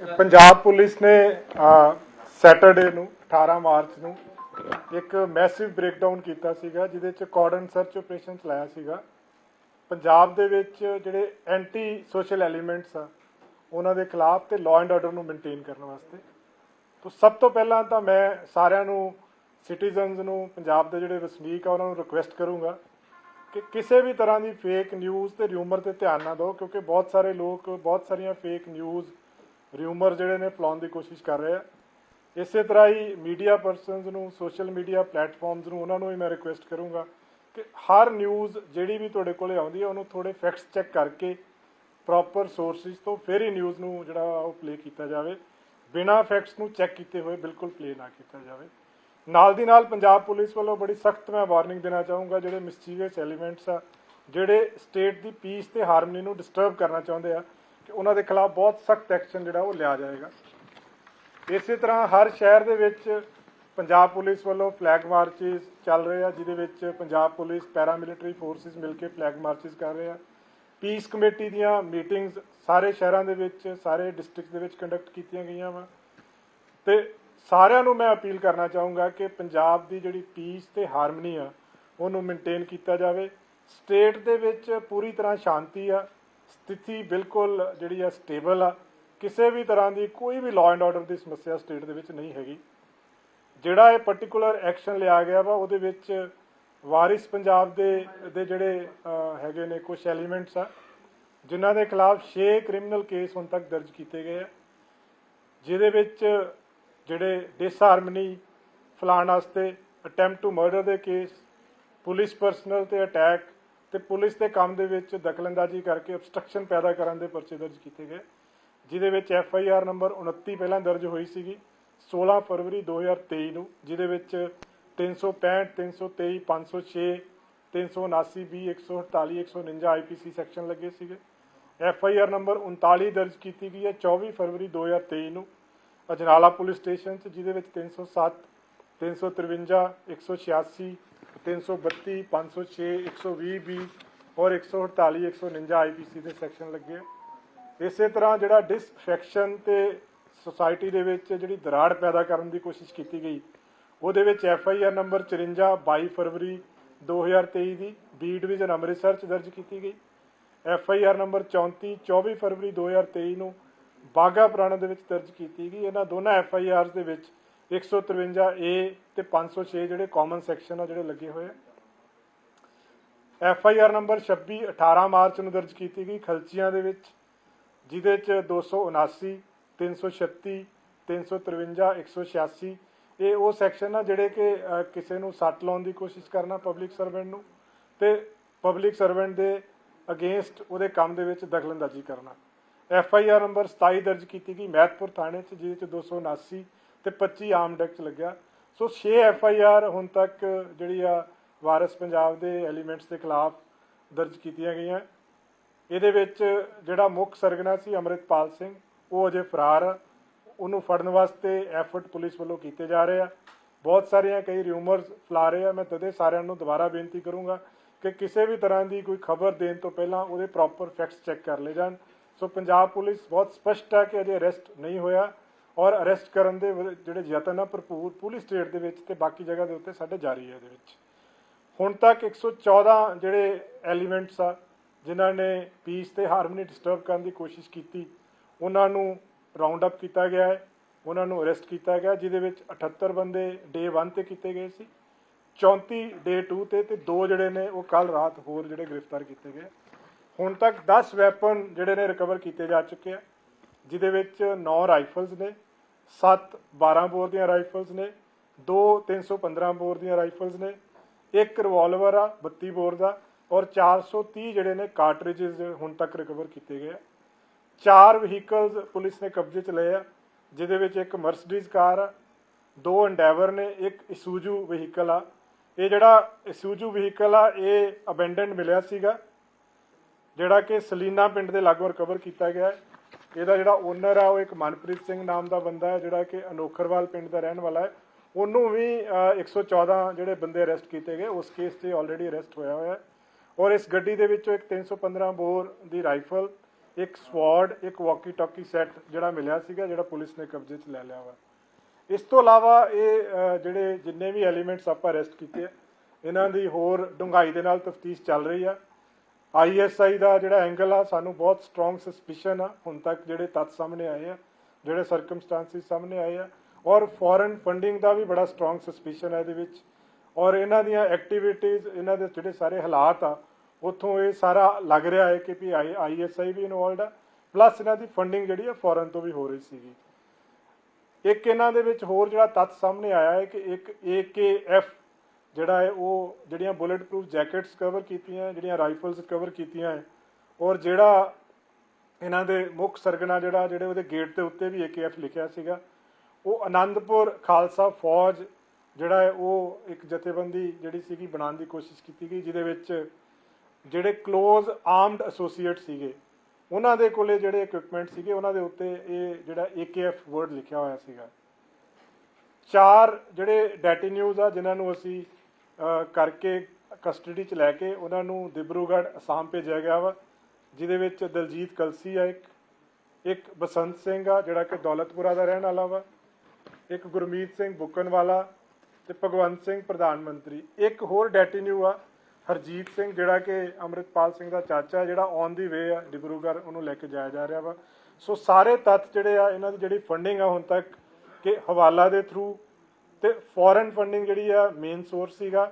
Punjab police ने Saturday ਨੂੰ 18 March ਨੂੰ ਇੱਕ ਮੈਸਿਵ ਬ੍ਰੇਕਡਾਊਨ ਕੀਤਾ ਸੀਗਾ ਜਿਹਦੇ ਚ ਕਾਰਡਨ ਸਰਚ ਆਪਰੇਸ਼ਨ ਚਲਾਇਆ ਸੀਗਾ। ਪੰਜਾਬ ਦੇ ਵਿੱਚ ਜਿਹੜੇ ਐਂਟੀ ਸੋਸ਼ਲ ਐਲੀਮੈਂਟਸ ਆ ਉਹਨਾਂ ਦੇ ਖਿਲਾਫ ਤੇ ਲਾਅ ਐਂਡ ਆਰਡਰ ਨੂੰ ਮੇਨਟੇਨ ਕਰਨ ਵਾਸਤੇ। तो ਸਭ ਤੋਂ ਪਹਿਲਾਂ ਤਾਂ ਮੈਂ ਸਾਰਿਆਂ ਨੂੰ ਸਿਟੀਜ਼ਨਸ ਨੂੰ ਪੰਜਾਬ ਦੇ ਜਿਹੜੇ ਵਸਨੀਕ ਆ ਉਹਨਾਂ ਨੂੰ ਰਿਕੁਐਸਟ ਕਰੂੰਗਾ ਕਿ ਕਿਸੇ ਵੀ ਤਰ੍ਹਾਂ ਦੀ ਫੇਕ ਨਿਊਜ਼ ਤੇ ਰਿਊਮਰ ਤੇ ਧਿਆਨ ਨਾ ਦਿਓ, ਕਿਉਂਕਿ ਬਹੁਤ ਸਾਰੇ ਲੋਕ ਬਹੁਤ ਸਾਰੀਆਂ ਫੇਕ ਨਿਊਜ਼ ਰਿਊਮਰ ਜਿਹੜੇ ਨੇ ਫੈਲਾਉਣ ਦੀ ਕੋਸ਼ਿਸ਼ ਕਰ ਰਹੇ ਆ। ਇਸੇ ਤਰ੍ਹਾਂ ਹੀ ਮੀਡੀਆ ਪਰਸਨਸ ਨੂੰ, ਸੋਸ਼ਲ ਮੀਡੀਆ ਪਲੇਟਫਾਰਮਸ ਨੂੰ, ਉਹਨਾਂ ਨੂੰ ਵੀ ਮੈਂ ਰਿਕੁਐਸਟ ਕਰੂੰਗਾ ਕਿ ਹਰ ਨਿਊਜ਼ ਜਿਹੜੀ ਵੀ ਤੁਹਾਡੇ ਕੋਲੇ ਆਉਂਦੀ ਹੈ ਉਹਨੂੰ ਥੋੜ੍ਹੇ ਫੈਕਟਸ ਚੈੱਕ ਕਰਕੇ ਪ੍ਰੋਪਰ ਸੋਰਸਿਸ ਤੋਂ ਫਿਰ ਹੀ ਨਿਊਜ਼ ਨੂੰ ਜਿਹੜਾ ਉਹ ਪਲੇ ਕੀਤਾ ਜਾਵੇ। ਬਿਨਾਂ ਫੈਕਟਸ ਨੂੰ ਚੈੱਕ ਕੀਤੇ ਹੋਏ ਬਿਲਕੁਲ ਪਲੇ ਨਾ ਕੀਤਾ ਜਾਵੇ। ਨਾਲ ਦੀ ਨਾਲ ਪੰਜਾਬ ਪੁਲਿਸ ਵੱਲੋਂ ਬੜੀ ਸਖਤ ਮੈਂ ਵਾਰਨਿੰਗ ਦੇਣਾ ਚਾਹੂੰਗਾ ਜਿਹੜੇ ਮਿਸਚੀਵੀਅਸ ਐਲੀਮੈਂਟਸ ਆ, ਜਿਹੜੇ ਸਟੇਟ ਦੀ ਪੀਸ ਤੇ ਹਾਰਮਨੀ ਨੂੰ ਡਿਸਟਰਬ ਕਰਨਾ ਚਾਹੁੰਦੇ ਆ, ਕਿ ਉਹਨਾਂ ਦੇ ਖਿਲਾਫ ਬਹੁਤ ਸਖਤ ਐਕਸ਼ਨ ਜਿਹੜਾ ਉਹ ਲਿਆ ਜਾਏਗਾ। ਇਸੇ ਤਰ੍ਹਾਂ ਹਰ ਸ਼ਹਿਰ ਦੇ ਵਿੱਚ ਪੰਜਾਬ ਪੁਲਿਸ ਵੱਲੋਂ ਫਲੈਗ ਮਾਰਚਿਸ ਚੱਲ ਰਹੇ ਆ, ਜਿਹਦੇ ਵਿੱਚ ਪੰਜਾਬ ਪੁਲਿਸ ਪੈਰਾਮਿਲਟਰੀ ਫੋਰਸਿਸ ਮਿਲ ਕੇ ਫਲੈਗ ਮਾਰਚਿਸ ਕਰ ਰਹੇ ਆ। ਪੀਸ ਕਮੇਟੀ ਦੀਆਂ ਮੀਟਿੰਗਸ ਸਾਰੇ ਸ਼ਹਿਰਾਂ ਦੇ ਵਿੱਚ, ਸਾਰੇ ਡਿਸਟ੍ਰਿਕਟ ਦੇ ਵਿੱਚ ਕੰਡਕਟ ਕੀਤੀਆਂ ਗਈਆਂ ਵਾ। ਤੇ ਸਾਰਿਆਂ ਨੂੰ ਮੈਂ ਅਪੀਲ ਕਰਨਾ ਚਾਹੂੰਗਾ ਕਿ ਪੰਜਾਬ ਦੀ ਜਿਹੜੀ ਪੀਸ ਤੇ ਹਾਰਮਨੀ ਆ ਉਹਨੂੰ ਮੇਨਟੇਨ ਕੀਤਾ ਜਾਵੇ। ਸਟੇਟ ਦੇ ਵਿੱਚ ਪੂਰੀ ਤਰ੍ਹਾਂ ਸ਼ਾਂਤੀ ਆ, ਸਥਿਤੀ ਬਿਲਕੁਲ ਜਿਹੜੀ ਆ ਸਟੇਬਲ ਆ, ਕਿਸੇ ਵੀ ਤਰ੍ਹਾਂ ਦੀ ਕੋਈ ਵੀ ਲਾਅ ਐਂਡ ਆਰਡਰ ਦੀ ਸਮੱਸਿਆ ਸਟੇਟ ਦੇ ਵਿੱਚ ਨਹੀਂ ਹੈਗੀ। ਜਿਹੜਾ ਇਹ ਪਰਟੀਕੂਲਰ ਐਕਸ਼ਨ ਲਿਆ ਗਿਆ ਵਾ ਉਹਦੇ ਵਿੱਚ ਵਾਰਿਸ ਪੰਜਾਬ ਦੇ ਜਿਹੜੇ ਹੈਗੇ ਨੇ ਕੁਝ ਐਲੀਮੈਂਟਸ ਆ ਜਿਨ੍ਹਾਂ ਦੇ ਖਿਲਾਫ 6 ਕ੍ਰਿਮੀਨਲ ਕੇਸ ਹੁਣ ਤੱਕ ਦਰਜ ਕੀਤੇ ਗਏ ਆ, ਜਿਹਦੇ ਵਿੱਚ ਜਿਹੜੇ ਡਿਸਹਾਰਮਨੀ ਫੈਲਾਉਣ ਵਾਸਤੇ, ਅਟੈਂਪਟ ਟੂ ਮਰਡਰ ਦੇ ਕੇਸ, ਪੁਲਿਸ ਪਰਸਨਲ ਤੇ ਅਟੈਕ ਤੇ ਪੁਲਿਸ ਦੇ ਕੰਮ ਦੇ ਵਿੱਚ ਦਖਲਅੰਦਾਜ਼ੀ ਕਰਕੇ obstruction ਪੈਦਾ ਕਰਨ ਦੇ ਪਰਚੇ ਦਰਜ ਕੀਤੇ ਗਏ, ਜਿਹਦੇ ਵਿੱਚ FIR ਨੰਬਰ 29 ਪਹਿਲਾਂ ਦਰਜ ਹੋਈ ਸੀਗੀ 16 ਫਰਵਰੀ 2023 ਨੂੰ, ਜਿਹਦੇ ਵਿੱਚ 365, 323, 506, 379, 20, 148, 149 IPC ਸੈਕਸ਼ਨ ਲੱਗੇ ਸੀਗੇ। FIR ਨੰਬਰ 39 ਦਰਜ ਕੀਤੀ ਗਈ ਹੈ 24 ਫਰਵਰੀ 2023 ਨੂੰ ਅਜਨਾਲਾ ਪੁਲਿਸ ਸਟੇਸ਼ਨ 'ਚ, ਜਿਹਦੇ ਵਿੱਚ 307, 353, 186, 332, 506, 120B ਔਰ 148, 149 IPC ਦੇ ਸੈਕਸ਼ਨ ਲੱਗੇ। ਇਸੇ ਤਰ੍ਹਾਂ ਜਿਹੜਾ ਡਿਸਫੈਕਸ਼ਨ ਤੇ ਸੁਸਾਇਟੀ ਦੇ ਵਿੱਚ ਜਿਹੜੀ ਦਰਾੜ ਪੈਦਾ ਕਰਨ ਦੀ ਕੋਸ਼ਿਸ਼ ਕੀਤੀ ਗਈ ਉਹਦੇ ਵਿੱਚ FIR ਨੰਬਰ 54 22 ਫਰਵਰੀ 2023 ਦੀ B ਡਿਵੀਜ਼ਨ ਅੰਮ੍ਰਿਤਸਰ 'ਚ ਦਰਜ ਕੀਤੀ ਗਈ। FIR ਨੰਬਰ 34 24 ਫਰਵਰੀ 2023 ਨੂੰ ਬਾਘਾ ਪੁਰਾਣਾ ਦੇ ਵਿੱਚ ਦਰਜ ਕੀਤੀ ਗਈ। ਇਹਨਾਂ ਦੋਨਾਂ FIRs ਦੇ ਵਿੱਚ 153A ਤੇ 506 ਜਿਹੜੇ ਕਾਮਨ ਸੈਕਸ਼ਨ ਆ ਜਿਹੜੇ ਲੱਗੇ ਹੋਏ ਆ। FIR ਨੰਬਰ 26 18 ਮਾਰਚ ਨੂੰ ਦਰਜ ਕੀਤੀ ਗਈ ਖਲਚੀਆਂ ਦੇ ਵਿੱਚ, ਜਿਹਦੇ 'ਚ 279, 336, 353, 186 ਇਹ ਉਹ ਸੈਕਸ਼ਨ ਆ ਜਿਹੜੇ ਕਿ ਕਿਸੇ ਨੂੰ ਸੱਟ ਲਾਉਣ ਦੀ ਕੋਸ਼ਿਸ਼ ਕਰਨਾ ਪਬਲਿਕ ਸਰਵੈਂਟ ਨੂੰ, ਤੇ ਪਬਲਿਕ ਸਰਵੈਂਟ ਦੇ ਅਗੇਂਸਟ ਉਹਦੇ ਕੰਮ ਦੇ ਵਿੱਚ ਦਖਲਅੰਦਾਜ਼ੀ ਕਰਨਾ। FIR ਨੰਬਰ 27 ਦਰਜ ਕੀਤੀ ਗਈ ਮਹਿਤਪੁਰ ਥਾਣੇ 'ਚ, ਜਿਹਦੇ 'ਚ 279 ਤੇ 25 ਆਰਮਡ ਐਕਟ ਲੱਗਿਆ। ਸੋ 6 FIR ਹੁਣ ਤੱਕ ਜਿਹੜੀ ਆ ਵਾਰਿਸ ਪੰਜਾਬ ਦੇ ਐਲੀਮੈਂਟਸ ਦੇ ਖਿਲਾਫ ਦਰਜ ਕੀਤੀਆਂ ਗਈਆਂ। ਇਹਦੇ ਵਿੱਚ ਜਿਹੜਾ ਮੁੱਖ ਸਰਗਨਾ ਸੀ ਅੰਮ੍ਰਿਤਪਾਲ ਸਿੰਘ, ਉਹ ਅਜੇ ਫਰਾਰ ਆ। ਉਹਨੂੰ ਫੜਨ ਵਾਸਤੇ ਐਫਰਟ ਪੁਲਿਸ ਵੱਲੋਂ ਕੀਤੇ ਜਾ ਰਹੇ ਆ। ਬਹੁਤ ਸਾਰੀਆਂ ਕਈ ਰਿਊਮਰਸ ਫੈਲਾ ਰਹੇ ਆ। ਮੈਂ ਤਦੇ ਸਾਰਿਆਂ ਨੂੰ ਦੁਬਾਰਾ ਬੇਨਤੀ ਕਰੂੰਗਾ ਕਿ ਕਿਸੇ ਵੀ ਤਰ੍ਹਾਂ ਦੀ ਕੋਈ ਖਬਰ ਦੇਣ ਤੋਂ ਪਹਿਲਾਂ ਉਹਦੇ ਪ੍ਰੋਪਰ ਫੈਕਟਸ ਚੈੱਕ ਕਰ ਲਏ ਜਾਣ। ਸੋ ਪੰਜਾਬ ਪੁਲਿਸ ਬਹੁਤ ਸਪਸ਼ਟ ਹੈ ਕਿ ਅਜੇ ਅਰੈਸਟ ਨਹੀਂ ਹੋਇਆ ਔਰ ਅਰੈਸਟ ਕਰਨ ਦੇ ਜਿਹੜੇ ਯਤਨ ਆ ਭਰਪੂਰ ਪੂਰੀ ਸਟੇਟ ਦੇ ਵਿੱਚ ਤੇ ਬਾਕੀ ਜਗ੍ਹਾ ਦੇ ਉੱਤੇ ਸਾਡੇ ਜਾਰੀ ਹੈ। ਇਹਦੇ ਵਿੱਚ ਹੁਣ ਤੱਕ 114 ਜਿਹੜੇ ਐਲੀਮੈਂਟਸ ਆ ਜਿਨ੍ਹਾਂ ਨੇ ਪੀਸ ਤੇ ਹਾਰਮਨੀ ਡਿਸਟਰਬ ਕਰਨ ਦੀ ਕੋਸ਼ਿਸ਼ ਕੀਤੀ ਉਹਨਾਂ ਨੂੰ ਰਾਉਂਡ ਅਪ ਕੀਤਾ ਗਿਆ ਹੈ, ਉਹਨਾਂ ਨੂੰ ਅਰੈਸਟ ਕੀਤਾ ਗਿਆ, ਜਿਹਦੇ ਵਿੱਚ 78 ਬੰਦੇ ਡੇ 1 ਤੇ ਕੀਤੇ ਗਏ ਸੀ, 34 ਡੇ 2 ਤੇ 2 ਜਿਹੜੇ ਨੇ ਉਹ ਕੱਲ ਰਾਤ ਹੋਰ ਜਿਹੜੇ ਗ੍ਰਿਫਤਾਰ ਕੀਤੇ ਗਏ। ਹੁਣ ਤੱਕ 10 ਵੈਪਨ ਜਿਹੜੇ ਨੇ ਰਿਕਵਰ ਕੀਤੇ ਜਾ ਚੁੱਕੇ ਆ, ਜਿਹਦੇ ਵਿੱਚ 9 ਰਾਈਫਲਸ ਨੇ, 7 12 ਬੋਰ ਦੀਆਂ ਰਾਈਫਲਸ ਨੇ, 2 315 ਬੋਰ ਦੀਆਂ ਰਾਈਫਲਸ ਨੇ, 1 ਰਿਵਾਲਵਰ ਆ 32 ਬੋਰ ਦਾ ਔਰ 430 ਜਿਹੜੇ ਨੇ ਕਾਰਟ੍ਰਿਜਸ ਹੁਣ ਤੱਕ ਰਿਕਵਰ ਕੀਤੇ ਗਏ। 4 ਵਹੀਕਲਸ ਪੁਲਿਸ ਨੇ ਕਬਜ਼ੇ 'ਚ ਲਏ ਆ, ਜਿਹਦੇ ਵਿੱਚ 1 ਮਰਸਡੀਜ਼ ਕਾਰ ਆ, 2 ਐਂਡੈਵਰ ਨੇ, 1 ਇਸੂਜੂ ਵਹੀਕਲ ਆ। ਇਹ ਜਿਹੜਾ ਇਸੂਜੂ ਵਹੀਕਲ ਆ ਇਹ ਅਬੈਂਡਨਡ ਮਿਲਿਆ ਸੀਗਾ, ਜਿਹੜਾ ਕਿ ਸਲੀਨਾ ਪਿੰਡ ਦੇ ਲਾਗੋਂ ਰਿਕਵਰ ਕੀਤਾ ਗਿਆ। ਇਹਦਾ ਜਿਹੜਾ ਓਨਰ ਆ ਉਹ ਇੱਕ ਮਨਪ੍ਰੀਤ ਸਿੰਘ ਨਾਮ ਦਾ ਬੰਦਾ ਹੈ, ਜਿਹੜਾ ਕਿ ਅਨੋਖਰਵਾਲ ਪਿੰਡ ਦਾ ਰਹਿਣ ਵਾਲਾ ਹੈ। ਉਹਨੂੰ ਵੀ 114 ਜਿਹੜੇ ਬੰਦੇ ਅਰੈਸਟ ਕੀਤੇ ਗਏ ਉਸ ਕੇਸ 'ਤੇ ਆਲਰੇਡੀ ਅਰੈਸਟ ਹੋਇਆ ਹੋਇਆ। ਔਰ ਇਸ ਗੱਡੀ ਦੇ ਵਿੱਚੋਂ ਇੱਕ 315 ਬੋਰ ਦੀ ਰਾਈਫਲ, एक स्वॉर्ड, एक वॉकी टॉकी सैट ਜਿਹੜਾ ਮਿਲਿਆ ਸੀਗਾ, ਜਿਹੜਾ ਪੁਲਿਸ ਨੇ ਕਬਜ਼ੇ 'ਚ ਲੈ ਲਿਆ ਵਾ। ਇਸ ਤੋਂ ਇਲਾਵਾ ਇਹ ਜਿਹੜੇ ਜਿੰਨੇ ਵੀ ਐਲੀਮੈਂਟਸ ਆਪਾਂ ਅਰੈਸਟ ਕੀਤੇ ਆ, ਇਹਨਾਂ ਦੀ ਹੋਰ ਡੂੰਘਾਈ ਦੇ ਨਾਲ ਤਫਤੀਸ਼ ਚੱਲ ਰਹੀ ਆ। ISI ਦਾ ਜਿਹੜਾ ਐਂਗਲ ਆ, ਸਾਨੂੰ ਬਹੁਤ ਸਟਰੋਂਗ ਸਸਪੀਸ਼ਨ ਆ ਹੁਣ ਤੱਕ ਜਿਹੜੇ ਤੱਥ ਸਾਹਮਣੇ ਆਏ ਆ, ਜਿਹੜੇ ਸਰਕਮਸਟੈਂਸਿਸ ਸਾਹਮਣੇ ਆਏ ਆ, ਔਰ ਫੋਰਨ ਫੰਡਿੰਗ ਦਾ ਵੀ ਬੜਾ ਸਟਰੋਂਗ ਸਸਪੀਸ਼ਨ ਹੈ ਇਹਦੇ ਵਿੱਚ। ਔਰ ਇਹਨਾਂ ਦੀਆਂ ਐਕਟੀਵਿਟੀਜ਼, ਇਹਨਾਂ ਦੇ ਜਿਹੜੇ ਸਾਰੇ ਹਾਲਾਤ ਆ, ਉੱਥੋਂ ਇਹ ਸਾਰਾ ਲੱਗ ਰਿਹਾ ਹੈ ਕਿ ਵੀ ISI ਵੀ ਇਨਵੋਲਡ ਆ, ਪਲੱਸ ਇਹਨਾਂ ਦੀ ਫੰਡਿੰਗ ਜਿਹੜੀ ਆ ਫੋਰਨ ਤੋਂ ਵੀ ਹੋ ਰਹੀ ਸੀਗੀ। ਇੱਕ ਇਹਨਾਂ ਦੇ ਵਿੱਚ ਹੋਰ ਜਿਹੜਾ ਤੱਥ ਸਾਹਮਣੇ ਆਇਆ ਹੈ ਕਿ ਇੱਕ AKF ਜਿਹੜਾ ਹੈ ਉਹ ਜਿਹੜੀਆਂ ਬੁਲੇਟ ਪ੍ਰੂਫ ਜੈਕਟਸ ਕਵਰ ਕੀਤੀਆਂ, ਜਿਹੜੀਆਂ ਰਾਈਫਲਸ ਕਵਰ ਕੀਤੀਆਂ ਹੈ, ਔਰ ਜਿਹੜਾ ਇਹਨਾਂ ਦੇ ਮੁੱਖ ਸਰਗਨਾ ਜਿਹੜੇ ਉਹਦੇ ਗੇਟ ਦੇ ਉੱਤੇ ਵੀ AKF ਲਿਖਿਆ ਸੀਗਾ, ਉਹ ਆਨੰਦਪੁਰ ਖਾਲਸਾ ਫੌਜ ਜਿਹੜਾ ਹੈ ਉਹ ਇੱਕ ਜਥੇਬੰਦੀ ਜਿਹੜੀ ਸੀਗੀ ਬਣਾਉਣ ਦੀ ਕੋਸ਼ਿਸ਼ ਕੀਤੀ ਗਈ, ਜਿਹਦੇ ਵਿੱਚ ਜਿਹੜੇ ਕਲੋਜ਼ ਆਰਮਡ ਐਸੋਸੀਏਟ ਸੀਗੇ ਉਹਨਾਂ ਦੇ ਕੋਲੇ ਜਿਹੜੇ ਇਕਵਿਪਮੈਂਟ ਸੀਗੇ ਉਹਨਾਂ ਦੇ ਉੱਤੇ ਇਹ ਜਿਹੜਾ AKF ਵਰਡ ਲਿਖਿਆ ਹੋਇਆ ਸੀਗਾ। 4 ਜਿਹੜੇ ਡੈਟੀਨਿਊਜ਼ ਆ ਜਿਨ੍ਹਾਂ ਨੂੰ ਅਸੀਂ ਕਰਕੇ ਕਸਟਡੀ 'ਚ ਲੈ ਕੇ ਉਹਨਾਂ ਨੂੰ ਦਿਬਰੂਗੜ੍ਹ ਅਸਾਮ ਭੇਜਿਆ ਗਿਆ ਵਾ, ਜਿਹਦੇ ਵਿੱਚ ਦਲਜੀਤ ਕਲਸੀ ਆ, ਇੱਕ ਬਸੰਤ ਸਿੰਘ ਆ ਜਿਹੜਾ ਕਿ ਦੌਲਤਪੁਰਾ ਦਾ ਰਹਿਣ ਵਾਲਾ ਵਾ, ਇੱਕ ਗੁਰਮੀਤ ਸਿੰਘ ਬੁੱਕਨਵਾਲਾ ਤੇ ਭਗਵੰਤ ਸਿੰਘ ਪ੍ਰਧਾਨ ਮੰਤਰੀ। ਇੱਕ ਹੋਰ ਡੈਟੀਨਿਊ ਆ ਹਰਜੀਤ ਸਿੰਘ ਜਿਹੜਾ ਕਿ ਅੰਮ੍ਰਿਤਪਾਲ ਸਿੰਘ ਦਾ ਚਾਚਾ, ਜਿਹੜਾ ਔਨ ਦੀ ਵੇ ਆ ਡਿਬਰੂਗੜ੍ਹ, ਉਹਨੂੰ ਲੈ ਕੇ ਜਾਇਆ ਜਾ ਰਿਹਾ ਵਾ। ਸੋ ਸਾਰੇ ਤੱਥ ਜਿਹੜੇ ਆ, ਇਹਨਾਂ ਦੀ ਜਿਹੜੀ ਫੰਡਿੰਗ ਆ ਹੁਣ ਤੱਕ ਕਿ ਹਵਾਲਾ ਦੇ ਥਰੂ ਤੇ ਫੋਰਨ ਫੰਡਿੰਗ ਜਿਹੜੀ ਆ ਮੇਨ ਸੋਰਸ ਸੀਗਾ।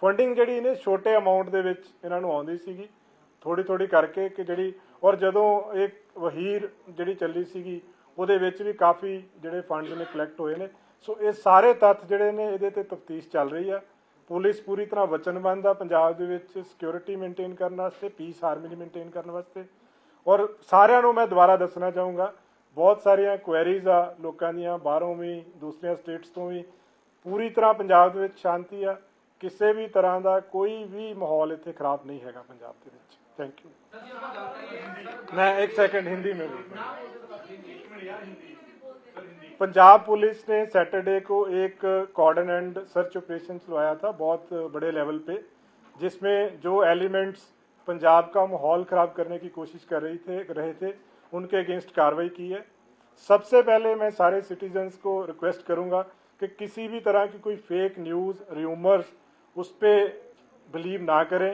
ਫੰਡਿੰਗ ਜਿਹੜੀ ਇਹਨੇ ਛੋਟੇ ਅਮਾਉਂਟ ਦੇ ਵਿੱਚ ਇਹਨਾਂ ਨੂੰ ਆਉਂਦੀ ਸੀਗੀ, ਥੋੜੀ ਕਰਕੇ ਕਿ ਜਿਹੜੀ, ਔਰ ਜਦੋਂ ਇੱਕ ਵਹੀਰ ਜਿਹੜੀ ਚੱਲੀ ਸੀਗੀ ਉਹਦੇ ਵਿੱਚ ਵੀ ਕਾਫੀ ਜਿਹੜੇ ਫੰਡ ਨੇ ਕਲੈਕਟ ਹੋਏ ਨੇ। ਸੋ ਇਹ ਸਾਰੇ ਤੱਥ ਜਿਹੜੇ ਨੇ ਇਹਦੇ ਤੇ ਤਫਤੀਸ਼ ਚੱਲ ਰਹੀ ਆ। ਪੁਲਿਸ ਪੂਰੀ ਤਰ੍ਹਾਂ ਵਚਨਬੱਧ ਆ ਪੰਜਾਬ ਦੇ ਵਿੱਚ ਸਿਕਿਉਰਿਟੀ ਮੇਨਟੇਨ ਕਰਨ ਵਾਸਤੇ, ਪੀਸ ਹਾਰਮਨੀ ਮੇਨਟੇਨ ਕਰਨ ਵਾਸਤੇ। ਔਰ ਸਾਰਿਆਂ ਨੂੰ ਮੈਂ ਦੁਬਾਰਾ ਦੱਸਣਾ ਚਾਹੂੰਗਾ, ਬਹੁਤ ਸਾਰੀਆਂ ਕੁਐਰੀਜ਼ ਆ ਲੋਕਾਂ ਦੀਆਂ, ਬਾਹਰੋਂ ਵੀ ਦੂਸਰੀਆਂ ਸਟੇਟਸ ਤੋਂ ਵੀ। ਪੂਰੀ ਤਰ੍ਹਾਂ ਪੰਜਾਬ ਦੇ ਵਿੱਚ ਸ਼ਾਂਤੀ ਆ, ਕਿਸੇ ਵੀ ਤਰ੍ਹਾਂ ਦਾ ਕੋਈ ਵੀ ਮਾਹੌਲ ਇੱਥੇ ਖਰਾਬ नहीं हैगा पंजाब के विच। Thank you. मैं एक सेकंड हिंदी में पंजाब पुलिस ने सैटरडे को एक कॉर्डन एंड सर्च ऑपरेशन चलवाया था बहुत बड़े लेवल पे, जिसमें जो एलिमेंट्स पंजाब का माहौल ख़राब करने की कोशिश कर रहे थे उनके अगेंस्ट कार्रवाई की है। सबसे पहले मैं सारे सिटीजन्स को रिक्वेस्ट करूंगा कि किसी भी तरह की कोई फेक न्यूज़, र्यूमर्स उस पर बिलीव ना करें,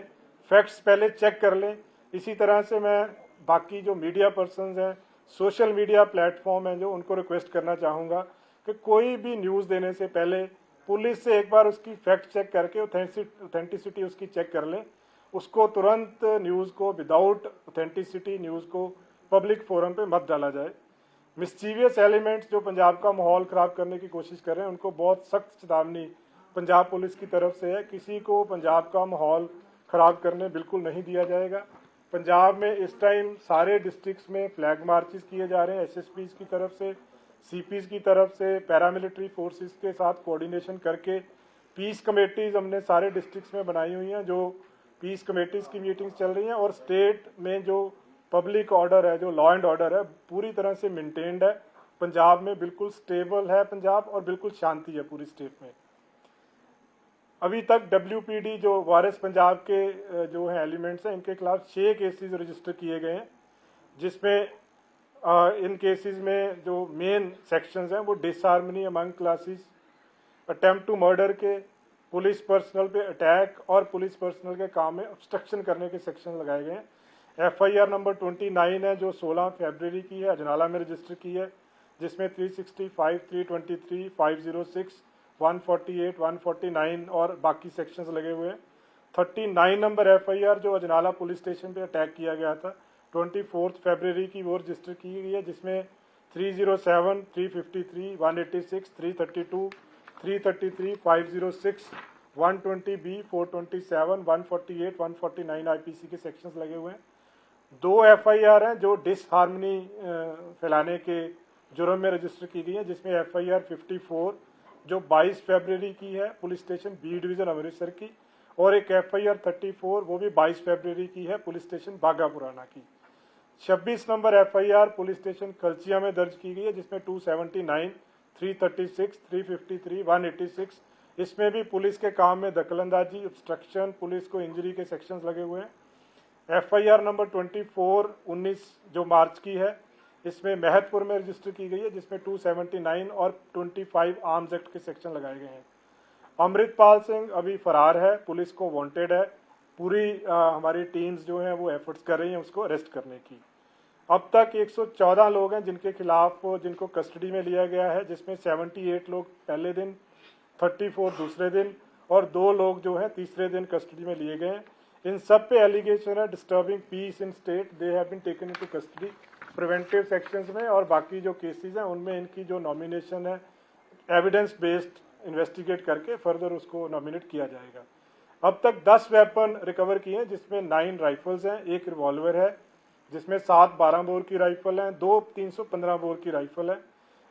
फैक्ट्स पहले चेक कर लें। इसी तरह से मैं बाकी जो मीडिया पर्सन्स हैं, सोशल मीडिया प्लेटफॉर्म हैं, जो उनको रिक्वेस्ट करना चाहूँगा कि कोई भी न्यूज़ देने से पहले पुलिस से एक बार उसकी फैक्ट चेक करके ऑथेंटिसिटी उसकी चेक कर लें। उसको तुरंत न्यूज़ को विदाउट ऑथेंटिसिटी न्यूज़ को पब्लिक फोरम पे मत डाला जाए। मिस्चीवियस एलिमेंट्स जो पंजाब का माहौल ख़राब करने की कोशिश कर रहे हैं उनको बहुत सख्त चेतावनी पंजाब पुलिस की तरफ से है। किसी को पंजाब का माहौल ख़राब करने बिल्कुल नहीं दिया जाएगा। पंजाब में इस टाइम सारे डिस्ट्रिक्ट्स में फ्लैग मार्चेस किए जा रहे हैं, SSPs की तरफ से, CPs की तरफ से, पैरामिलिट्री फोर्सेस के साथ कोऑर्डिनेशन करके पीस कमेटीज़ हमने सारे डिस्ट्रिक्ट्स में बनाई हुई हैं, जो पीस कमेटीज़ की मीटिंग्स चल रही हैं। और स्टेट में जो पब्लिक ऑर्डर है, जो लॉ एंड ऑर्डर है, पूरी तरह से मेंटेन्ड है। पंजाब में बिल्कुल स्टेबल है पंजाब, और बिल्कुल शांति है पूरी स्टेट में। अभी तक WPD जो वारिस पंजाब के जो हैं एलिमेंट्स हैं, इनके खिलाफ 6 केसेस रजिस्टर किए गए हैं, जिसमें इन केसेस में जो मेन सेक्शंस हैं वो disharmony among classes, attempt to murder के, पुलिस पर्सनल पे अटैक और पुलिस पर्सनल के काम में ऑब्स्ट्रक्शन करने के सेक्शन लगाए गए हैं। FIR नंबर 29 है जो 16 फरवरी की है, अजनाला में रजिस्टर की है, जिसमें 365, 323, 506, 148, 149 और बाकी सेक्शंस लगे हुए हैं। 39 नंबर FIR जो अजनाला पुलिस स्टेशन पे अटैक किया गया था 24 फरवरी की, वो रजिस्टर की गई है, जिसमें 307, 353, 186, 332, 333, 506, 120B, 427, 148, 149 IPC के सेक्शंस लगे हुए हैं। 2 FIR हैं जो डिसहार्मनी फैलाने के जुर्म में रजिस्टर की गई है, जिसमें FIR 54 जो 22 फरवरी की है police station B division Amritsar की, और एक FIR 34 वो भी 22 फरवरी की है पुलिस स्टेशन बागा पुराना की। 26 नंबर FIR पुलिस स्टेशन कलचिया में दर्ज की गई है, जिसमें 279, 336, 353, 186, इसमें भी पुलिस के काम में दखलंदाजी, ऑब्स्ट्रक्शन, पुलिस को इंजरी के सेक्शंस लगे हुए हैं। FIR नंबर 24/19 जो मार्च की है, इसमें महतपुर में रजिस्टर की गई है, जिसमें 279 और 25 आर्म्स एक्ट के सेक्शन लगाए गए हैं। अमृतपाल सिंह अभी फरार है, पुलिस को वांटेड है। पूरी हमारी टीम्स जो हैं वो एफर्ट्स कर रही हैं उसको अरेस्ट करने की। अब तक 114 लोग हैं जिनको कस्टडी में लिया गया है, जिसमें 78 लोग पहले दिन, 34 दूसरे दिन और 2 लोग जो हैं तीसरे दिन कस्टडी में लिए गए हैं। इन सब पे एलिगेशन है disturbing peace in state, they have been taken into custody preventive sections में, और बाकी जो केसेस हैं उनमें इनकी जो नॉमिनेशन है एविडेंस बेस्ड इन्वेस्टिगेट करके फर्दर उसको नॉमिनेट किया जाएगा। अब तक 10 वेपन रिकवर किए हैं, जिसमें 9 राइफल्स हैं, 1 रिवॉल्वर है, जिसमें 7 12 बोर की राइफल हैं, 2 315 बोर की राइफल है,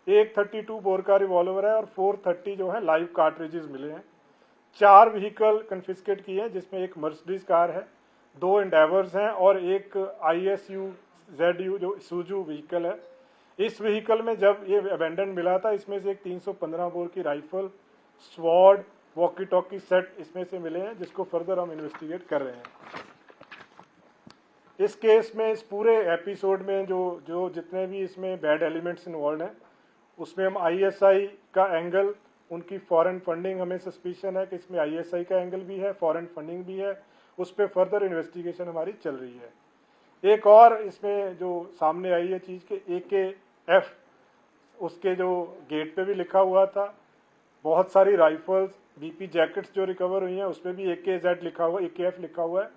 1 32 बोर का रिवॉल्वर है और 430 जो है लाइव कार्ट्रिजेस मिले हैं। 4 व्हीकल कन्फिस्केट किए हैं, जिसमें एक मर्सिडीज कार है, 2 एंडेवर्स हैं और एक ISU ZU जो सूजू व्हीकल है। इस व्हीकल में जब ये अबेंडन मिला था, इसमें से एक 315 बोर की rifle, sword, walkie talkie set इसमें से मिले हैं, जिसको फर्दर हम इन्वेस्टिगेट कर रहे हैं। इस केस में, इस पूरे एपिसोड में जो जितने भी इसमें बैड एलिमेंट्स इन्वॉल्व हैं, उसमें हम ISI का एंगल, उनकी फॉरेन फंडिंग, हमें सस्पिशन है कि इसमें ISI का एंगल भी है, फॉरेन फंडिंग भी है, उस पर फर्दर इन्वेस्टिगेशन हमारी चल रही है। एक और इसमें जो सामने आई है चीज़ के AKF, उसके जो गेट पे भी लिखा हुआ था, बहुत सारी राइफल्स, BP जैकेट्स जो रिकवर हुई हैं उस पर भी AKZ लिखा हुआ, AKF लिखा हुआ है,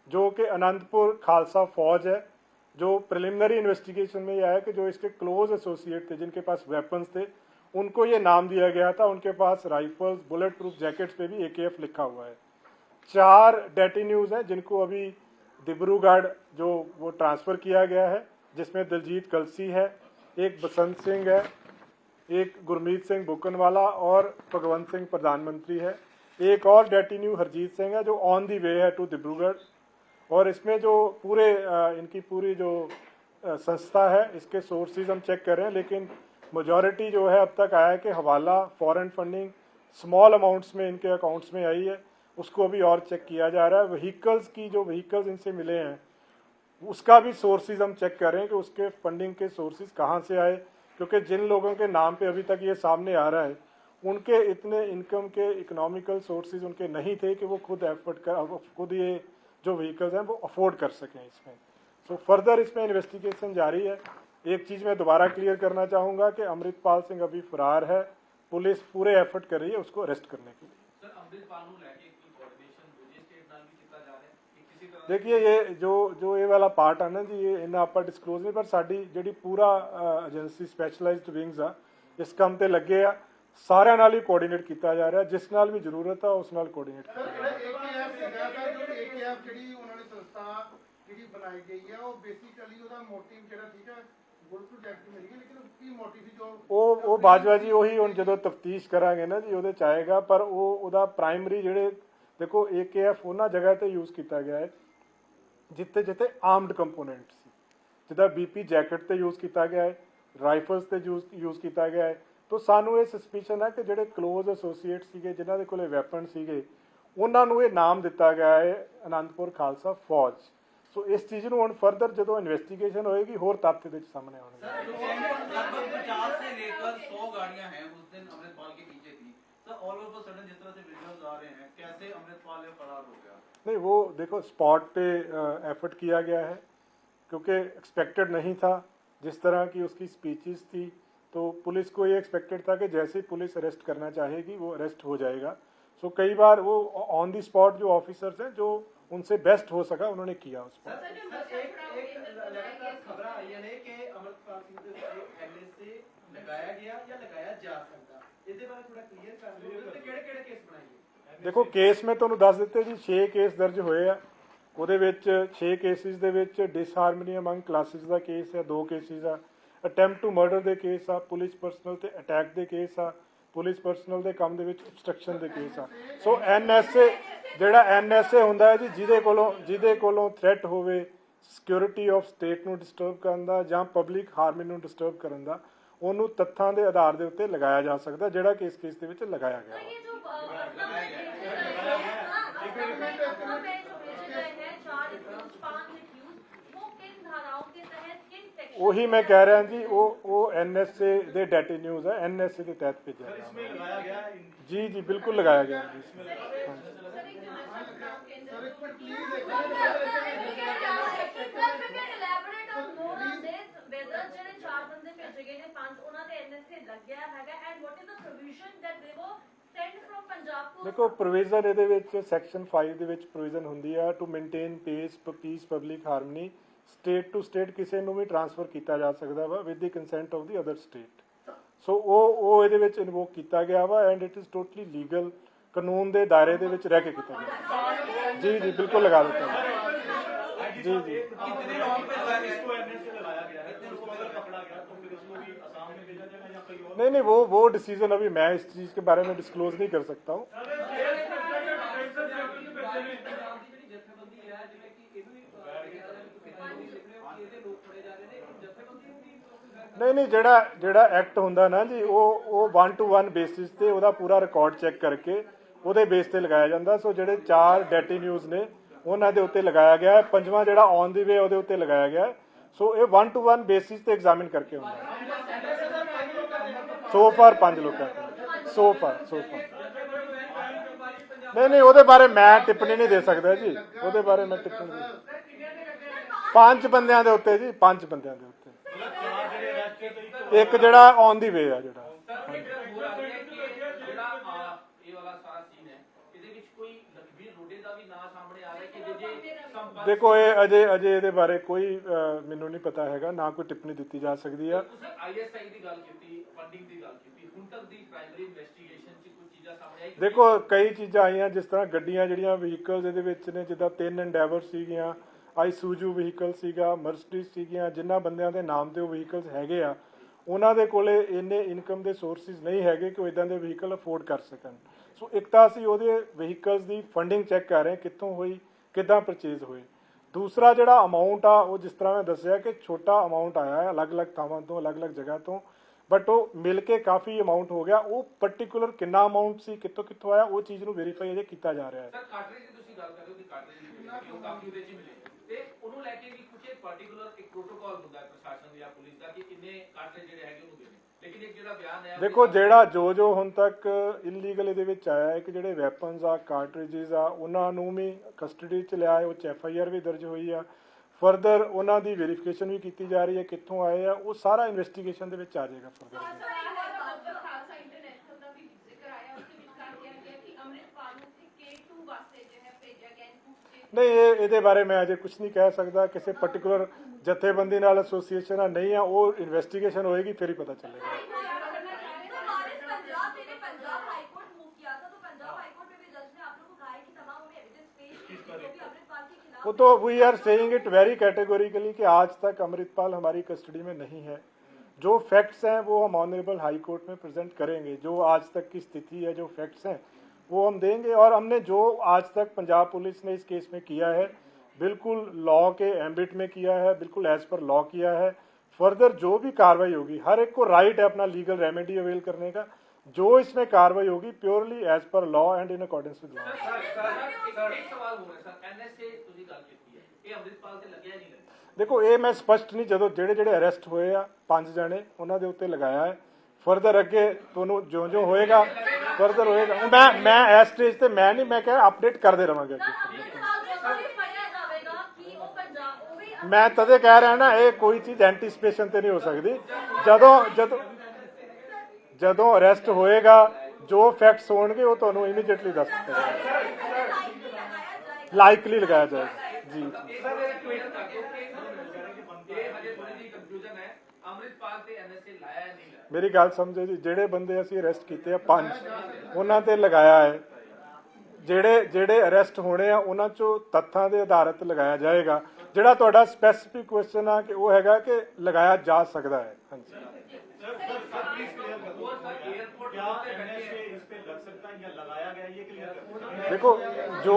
जो कि अनंतपुर खालसा फौज है। जो प्रिलिमिनरी इन्वेस्टिगेशन में यह है कि जो इसके क्लोज एसोसिएट थे, जिनके पास वेपन्स थे, उनको ये नाम दिया गया था, उनके पास राइफल्स, बुलेट प्रूफ जैकेट्स पे भी AKF लिखा हुआ है। 4 डेटिन्यूज हैं जिनको अभी डिब्रूगढ़ जो वो ट्रांसफ़र किया गया है, जिसमें दिलजीत कलसी है, एक बसंत सिंह है, एक गुरमीत सिंह बुकनवाला और भगवंत सिंह प्रधानमंत्री है। एक और डेटिन्यू हरजीत सिंह है जो ऑन दी वे है टू डिब्रूगढ़। और इसमें जो पूरे इनकी पूरी जो संस्था है, इसके सोर्सेज हम चेक कर रहे हैं, लेकिन मेजॉरिटी जो है अब तक आया है कि हवाला, फॉरेन फंडिंग स्मॉल अमाउंट्स में इनके अकाउंट्स में आई है, उसको अभी और चेक किया जा रहा है। व्हीकल्स की जो व्हीकल्स इनसे मिले हैं उसका भी सोर्सेज हम चेक कर रहे हैं कि उसके फंडिंग के सोर्सेज कहाँ से आए, क्योंकि जिन लोगों के नाम पे अभी तक ये सामने आ रहा है उनके इतने इनकम के इकोनॉमिकल सोर्सेज उनके नहीं थे कि वो खुद ये जो व्हीकल्स हैं वो अफोर्ड कर सकें इसमें। सो फर्दर इसमें इन्वेस्टिगेशन जारी है। एक चीज़ मैं दोबारा क्लियर करना चाहूँगा कि अमृतपाल सिंह अभी फरार है, पुलिस पूरे एफर्ट कर रही है उसको अरेस्ट करने के लिए। देखिए, ये जो ये वाला पार्ट है ना जी, ये इन्हें आप डिस्कलोज नहीं, पर साड़ी जी पूरा एजेंसी स्पैशलाइज्ड विंग्स आ इस काम ते लगे आ, सारे नाल ही कोऑर्डिनेट किया जा रहा है, जिस नाल भी जरूरत है उस नाल कोऑर्डिनेट ਉਹ ਬਾਜਵਾ ਜੀ ਉਹੀ ਹੁਣ ਜਦੋਂ ਤਫਤੀਸ਼ ਕਰਾਂਗੇ ਨਾ ਜੀ ਉਹਦੇ ਚ ਆਏਗਾ, ਪਰ ਉਹਦਾ ਪ੍ਰਾਇਮਰੀ ਜਿਹੜੇ ਦੇਖੋ AKF ਉਹਨਾਂ ਜਗ੍ਹਾ ਤੇ ਯੂਜ਼ ਕੀਤਾ ਗਿਆ ਹੈ ਜਿੱਥੇ ਜਿੱਥੇ ਆਰਮਡ ਕੰਪੋਨੈਂਟ ਸੀ, ਜਿੱਦਾਂ BP ਜੈਕਟ ਤੇ ਯੂਜ਼ ਕੀਤਾ ਗਿਆ ਹੈ, ਰਾਈਫਲਸ ਤੇ ਯੂਜ਼ ਕੀਤਾ ਗਿਆ ਹੈ। तो सानू ये सस्पिशन है कि ਜਿਹੜੇ क्लोज एसोसीएट ਸੀਗੇ ਜਿਨ੍ਹਾਂ ਦੇ ਕੋਲੇ ਵੈਪਨ ਸੀਗੇ ਉਹਨਾਂ ਨੂੰ ਇਹ ਨਾਮ ਦਿੱਤਾ ਗਿਆ ਹੈ ਅਨੰਦਪੁਰ ਖਾਲਸਾ ਫੌਜ। ਸੋ ਇਸ ਚੀਜ਼ ਨੂੰ ਹੁਣ ਫਰਦਰ ਜਦੋਂ ਇਨਵੈਸਟੀਗੇਸ਼ਨ ਹੋਏਗੀ ਹੋਰ ਤੱਥ ਦੇ ਵਿੱਚ ਸਾਹਮਣੇ ਆਉਣਗੇ। लगभग 50 से लेकर 100 गाड़ियां हैं उस दिन अमृतपाल के पीछे थी sir, all of a sudden जिस तरह से वीडियोस आ रहे हैं, कैसे अमृतपाल फरार हो गया? नहीं, वो देखो स्पॉट पे एफर्ट किया गया है क्योंकि एक्सपेक्टेड नहीं था जिस तरह की उसकी स्पीचेस थी, तो पुलिस को ये एक्सपेक्टेड था कि जैसे ही पुलिस अरेस्ट करना चाहेगी वो अरेस्ट हो जाएगा। सो कई बार वो ऑन दी स्पॉट जो ऑफिसर्स हैं जो उनसे बेस्ट हो सका उन्होंने किया उस पर। खबर आई है कि अमृतपाल सिंह को पहले से लगाया गया या लगाया जा सकता, इसके बारे थोड़ा क्लियर कर दो कि ਕਿਹੜੇ केस बनाए। देखो केस में ਤੁਹਾਨੂੰ ਦੱਸ ਦਿੱਤੇ ਜੀ 6 ਕੇਸ ਦਰਜ ਹੋਏ ਆ, ਉਹਦੇ ਵਿੱਚ 6 ਕੇਸਿਸ ਦੇ ਵਿੱਚ ਡਿਸਹਾਰਮਨੀ ਅਮੰਗ ਕਲਾਸਿਸ ਦਾ ਕੇਸ ਹੈ, 2 ਕੇਸਿਸ ਆ ਅਟੈਂਪਟ ਟੂ ਮਰਡਰ ਦੇ ਕੇਸ ਆ, ਪੁਲਿਸ ਪਰਸਨਲ ਤੇ ਅਟੈਕ ਦੇ ਕੇਸ ਆ, ਪੁਲਿਸ ਪਰਸਨਲ ਦੇ ਕੰਮ ਦੇ ਵਿੱਚ obstruction ਦੇ ਕੇਸ ਆ। ਸੋ NSA ਜਿਹੜਾ NSA ਹੁੰਦਾ ਹੈ ਜੀ ਜਿਹਦੇ ਕੋਲੋਂ ਥ੍ਰੈਟ ਹੋਵੇ ਸਿਕਿਉਰਿਟੀ ਆਫ ਸਟੇਟ ਨੂੰ ਡਿਸਟਰਬ ਕਰਨ ਦਾ ਜਾਂ ਪਬਲਿਕ ਹਾਰਮਨੀ ਨੂੰ ਡਿਸਟਰਬ ਕਰਨ ਦਾ, ਉਹਨੂੰ ਤੱਥਾਂ ਦੇ ਆਧਾਰ ਦੇ ਉੱਤੇ ਲਗਾਇਆ ਜਾ ਸਕਦਾ, ਜਿਹੜਾ ਕਿ ਇਸ ਕੇਸ ਦੇ ਵਿੱਚ ਲਗਾਇਆ ਗਿਆ। ਉਹੀ ਮੈਂ ਕਹਿ ਰਿਹਾ ਜੀ, ਉਹ ਐਨਐਸਏ ਦੇ ਡਾਟਾ ਨਿਊਜ਼ ਹੈ, ਐਨਐਸਏ ਦੇ ਤਹਿਤ ਭੇਜਿਆ ਗਿਆ। इसमें लगाया गया है जी जी बिल्कुल लगाया गया जी इसमें। ਦੇਖੋ ਪ੍ਰੋਵੀਜ਼ਨ ਇਹਦੇ ਵਿੱਚ ਸੈਕਸ਼ਨ 5 ਦੇ ਵਿੱਚ ਪ੍ਰੋਵੀਜ਼ਨ ਹੁੰਦੀ ਆ to maintain peace public harmony, state to state ਕਿਸੇ ਨੂੰ ਵੀ ਟ੍ਰਾਂਸਫਰ ਕੀਤਾ ਜਾ ਸਕਦਾ ਵਾ with the consent of the other state. So ਉਹ ਇਹਦੇ ਵਿੱਚ ਇਨਵੋਕ ਕੀਤਾ ਗਿਆ ਵਾ and it is totally legal, ਕਾਨੂੰਨ ਦੇ ਦਾਇਰੇ ਦੇ ਵਿੱਚ ਰਹਿ ਕੇ ਕੀਤਾ ਗਿਆ। ਜੀ ਜੀ ਬਿल्कुल लगा देता हूँ जी जी। कितने लोगों पे लगाया गया है? इसको एनएसए लगाया गया है, तो उसको अगर पकड़ा गया तो फिर उसको भी असम में भेजा जाएगा या कहीं और? नहीं वो डिसीजन अभी मैं इस चीज़ के बारे में डिस्क्लोज नहीं कर सकता हूँ। नहीं ਜਿਹੜਾ ਐਕਟ ਹੁੰਦਾ ਨਾ ਜੀ, ਉਹ 1 to 1 ਬੇਸਿਸ ਤੇ ਉਹਦਾ ਪੂਰਾ ਰਿਕਾਰਡ ਚੈੱਕ ਕਰਕੇ ਉਹਦੇ ਬੇਸ ਤੇ ਲਗਾਇਆ ਜਾਂਦਾ। ਸੋ ਜਿਹੜੇ 4 ਡੈਟੀ ਨਿਊਜ਼ ਨੇ ਉਹਨਾਂ ਦੇ ਉੱਤੇ ਲਗਾਇਆ ਗਿਆ ਹੈ, ਪੰਜਵਾਂ ਜਿਹੜਾ ਔਨ ਦੀ ਵੇ ਉਹਦੇ ਉੱਤੇ ਲਗਾਇਆ ਗਿਆ। ਸੋ ਇਹ 1 to 1 ਬੇਸਿਸ ਤੇ ਐਗਜ਼ਾਮਿਨ ਕਰਕੇ ਹੁੰਦਾ। ਸੋ ਫਾਰ 5 ਲੋਕਾਂ ਸੋ ਫਾਰ ਨਹੀਂ ਉਹਦੇ ਬਾਰੇ ਮੈਂ ਟਿੱਪਣੀ ਨਹੀਂ ਦੇ ਸਕਦਾ ਜੀ, ਉਹਦੇ ਬਾਰੇ ਮੈਂ ਟਿੱਪਣੀ ਨਹੀਂ। 5 ਬੰਦਿਆਂ ਦੇ ਉੱਤੇ ਜੀ, 5 ਬੰਦਿਆਂ ਦੇ ਉੱਤੇ, ਇੱਕ ਜਿਹੜਾ ਔਨ ਦੀ ਵੇ ਆ ਜਿਹੜਾ। ਦੇਖੋ ਇਹ ਅਜੇ ਇਹਦੇ ਬਾਰੇ ਕੋਈ ਮੈਨੂੰ ਨਹੀਂ ਪਤਾ ਹੈਗਾ, ਨਾ ਕੋਈ ਟਿੱਪਣੀ ਦਿੱਤੀ ਜਾ ਸਕਦੀ ਆ। ਆਈਐਸਆਈ ਦੀ ਗੱਲ ਕੀਤੀ, ਫੰਡਿੰਗ ਦੀ ਗੱਲ ਕੀਤੀ, ਹੁਣ ਤੱਕ ਦੀ ਪ੍ਰਾਇਮਰੀ ਇਨਵੈਸਟੀਗੇਸ਼ਨ 'ਚ ਕੋਈ ਚੀਜ਼ਾਂ ਸਾਹਮਣੇ ਆਈ? ਦੇਖੋ ਕਈ ਚੀਜ਼ਾਂ ਆਈਆਂ, ਜਿਸ ਤਰ੍ਹਾਂ ਗੱਡੀਆਂ ਜਿਹੜੀਆਂ ਵਹੀਕਲਸ ਇਹਦੇ ਵਿੱਚ ਨੇ, ਜਿੱਦਾਂ 3 ਐਂਡੈਵਰ ਸੀਗੀਆਂ, ਆਈਸੂਜੂ ਵਹੀਕਲ ਸੀਗਾ, ਮਰਸਡੀਜ਼ ਸੀਗੀਆਂ, ਜਿਨ੍ਹਾਂ ਬੰਦਿਆਂ ਦੇ ਨਾਮ ਤੇ ਉਹ ਵਹੀਕਲਸ ਹੈਗੇ ਆ ਉਹਨਾਂ ਦੇ ਕੋਲੇ ਇੰਨੇ ਇਨਕਮ ਦੇ ਸੋਰਸਿਸ ਨਹੀਂ ਹੈਗੇ ਕਿ ਉਹ ਇਦਾਂ ਦੇ ਵਹੀਕਲ ਅਫੋਰਡ ਕਰ ਸਕਣ। ਸੋ ਇੱਕ ਤਾਂ ਅਸੀਂ ਉਹਦੇ ਵਹੀਕਲਸ ਦੀ ਫੰਡਿੰਗ ਚੈੱਕ ਕਰ ਰਹੇ ਕਿੱਥੋਂ ਹੋਈ, ਕਿੱਦਾਂ ਪਰਚੇਜ਼ ਹੋਏ। ਦੂਸਰਾ ਜਿਹੜਾ ਅਮਾਊਂਟ ਆ ਉਹ ਜਿਸ ਤਰ੍ਹਾਂ ਮੈਂ ਦੱਸਿਆ ਕਿ ਛੋਟਾ ਅਮਾਊਂਟ ਆਇਆ ਹੈ ਅਲੱਗ-ਅਲੱਗ ਥਾਵਾਂ ਤੋਂ, ਅਲੱਗ-ਅਲੱਗ ਜਗ੍ਹਾ ਤੋਂ, ਬਟ ਉਹ ਮਿਲ ਕੇ ਕਾਫੀ ਅਮਾਊਂਟ ਹੋ ਗਿਆ। ਉਹ ਪਰਟੀਕੂਲਰ ਕਿੰਨਾ ਅਮਾਊਂਟ ਸੀ, ਕਿੱਥੋਂ ਆਇਆ, ਉਹ ਚੀਜ਼ ਨੂੰ ਵੈਰੀਫਾਈ ਅਜੇ ਕੀਤਾ ਜਾ ਰਿਹਾ ਹੈ। ਸਰ ਕਾਟਰੇਜ ਦੀ ਤੁਸੀਂ ਗੱਲ ਕਰ ਰਹੇ ਹੋ ਕਿ ਕਾਟਰੇਜ ਦੀ ਉਹ ਕਾਫੀ ਉਹਦੇ 'ਚ ਮਿਲੇ ਤੇ ਉਹਨੂੰ ਲੈ ਕੇ ਵੀ ਕੁਝ ਪਾਰਟਿਕੂਲਰ ਇੱਕ ਪ੍ਰੋਟੋਕਾਲ ਹੁੰਦਾ ਹੈ ਪ੍ਰਸ਼ਾਸਨ ਜਾਂ ਪੁਲਿਸ ਦਾ ਕਿ ਕਿੰਨੇ ਕਾਟਰੇਜ ਜਿਹੜੇ ਹੈਗੇ ਉਹਨੂੰ ਦੇਣੇ, ਲੇਕਿਨ ਇੱਕ ਜਿਹੜਾ ਬਿਆਨ ਹੈ ਦੇਖੋ ਜਿਹੜਾ ਜੋ ਹੁਣ ਤੱਕ ਇਲੀਗਲ ਇਹਦੇ ਵਿੱਚ ਆਇਆ ਹੈ ਕਿ ਜਿਹੜੇ ਵੈਪਨਸ ਆ, ਕਾਰਟ੍ਰਿਜਸ ਆ, ਉਹਨਾਂ ਨੂੰ ਵੀ ਕਸਟਡੀ 'ਚ ਲਿਆ ਹੈ, ਉਹ 'ਚ FIR ਵੀ ਦਰਜ ਹੋਈ ਆ। ਫਰਦਰ ਉਹਨਾਂ ਦੀ ਵੈਰੀਫਿਕੇਸ਼ਨ ਵੀ ਕੀਤੀ ਜਾ ਰਹੀ ਹੈ ਕਿੱਥੋਂ ਆਏ ਆ, ਉਹ ਸਾਰਾ ਇਨਵੈਸਟੀਗੇਸ਼ਨ ਦੇ ਵਿੱਚ ਆ ਜਾਏਗਾ ਫਰਦਰ। ਨਹੀਂ ਇਹਦੇ ਬਾਰੇ ਮੈਂ ਅਜੇ ਕੁਝ ਨਹੀਂ ਕਹਿ ਸਕਦਾ। ਕਿਸੇ ਪਾਰਟਿਕੂਲਰ ਜਥੇਬੰਦੀ ਨਾਲ ਐਸੋਸੀਏਸ਼ਨ ਆ ਨਹੀਂ ਆ, ਉਹ ਇਨਵੈਸਟੀਗੇਸ਼ਨ ਹੋਏਗੀ ਫਿਰ ਹੀ ਪਤਾ ਚੱਲੇਗਾ। वो तो we are saying it very categorically कि आज तक अमृतपाल हमारी कस्टडी में नहीं है। जो फैक्ट्स हैं वो हम ऑनरेबल हाई कोर्ट में प्रेजेंट करेंगे। जो आज तक की स्थिति है, जो फैक्ट्स हैं वो हम देंगे। और हमने जो आज तक पंजाब पुलिस ने इस केस में किया है बिल्कुल लॉ के एम्बिट में किया है, बिल्कुल एज पर लॉ किया है। फर्दर जो भी कार्रवाई होगी, हर एक को राइट है अपना लीगल रेमेडी अवेल करने का। जो इसमें कार्रवाई होगी purely as per law and in accordance with law. देखो ये मैं स्पष्ट नहीं, जो ਜਿਹੜੇ ਅਰੈਸਟ ਹੋਏ ਆ 5 ਜਣੇ ਉਹਨਾਂ ਦੇ ਉੱਤੇ ਲਗਾਇਆ ਹੈ। ਫਰਦਰ ਅੱਗੇ ਤੁਹਾਨੂੰ ਜੋ ਹੋਏਗਾ ਫਰਦਰ ਹੋਏਗਾ। ਮੈਂ ਇਸ ਸਟੇਜ ਤੇ ਮੈਂ ਨਹੀਂ, ਮੈਂ ਕਿਹਾ ਅਪਡੇਟ ਕਰਦੇ ਰਵਾਂਗੇ ਅੱਗੇ। ਮੈਂ ਤਦੇ ਕਹਿ ਰਿਹਾ ਨਾ ਇਹ ਕੋਈ ਚੀਜ਼ ਐਂਟੀਸਪੇਸ਼ਨ ਤੇ ਨਹੀਂ ਹੋ ਸਕਦੀ। ਜਦੋਂ ਅਰੈਸਟ ਹੋਏਗਾ ਜੋ ਫੈਕਟਸ ਹੋਣਗੇ ਉਹ ਤੁਹਾਨੂੰ ਇਮੀਡੀਏਟਲੀ ਦੱਸ ਦਿੱਤਾ ਜਾਏਗਾ, ਲਾਈਕਲੀ ਲਗਾਇਆ ਜਾਏਗਾ ਜੀ। ਮੇਰੀ ਗੱਲ ਸਮਝੋ ਜੀ, ਜਿਹੜੇ ਬੰਦੇ ਅਸੀਂ ਅਰੈਸਟ ਕੀਤੇ ਆ 5 ਉਹਨਾਂ ਤੇ ਲਗਾਇਆ ਹੈ। ਜਿਹੜੇ ਅਰੈਸਟ ਹੋਣੇ ਆ ਉਹਨਾਂ ਚੋਂ ਤੱਥਾਂ ਦੇ ਆਧਾਰਿਤ ਲਗਾਇਆ ਜਾਏਗਾ। ਜਿਹੜਾ ਤੁਹਾਡਾ ਸਪੈਸੀਫਿਕ ਕੁਐਸਚਨ ਆ ਕਿ ਉਹ ਹੈਗਾ ਕਿ ਲਗਾਇਆ ਜਾ ਸਕਦਾ ਹੈ। ਹਾਂਜੀ देखो जो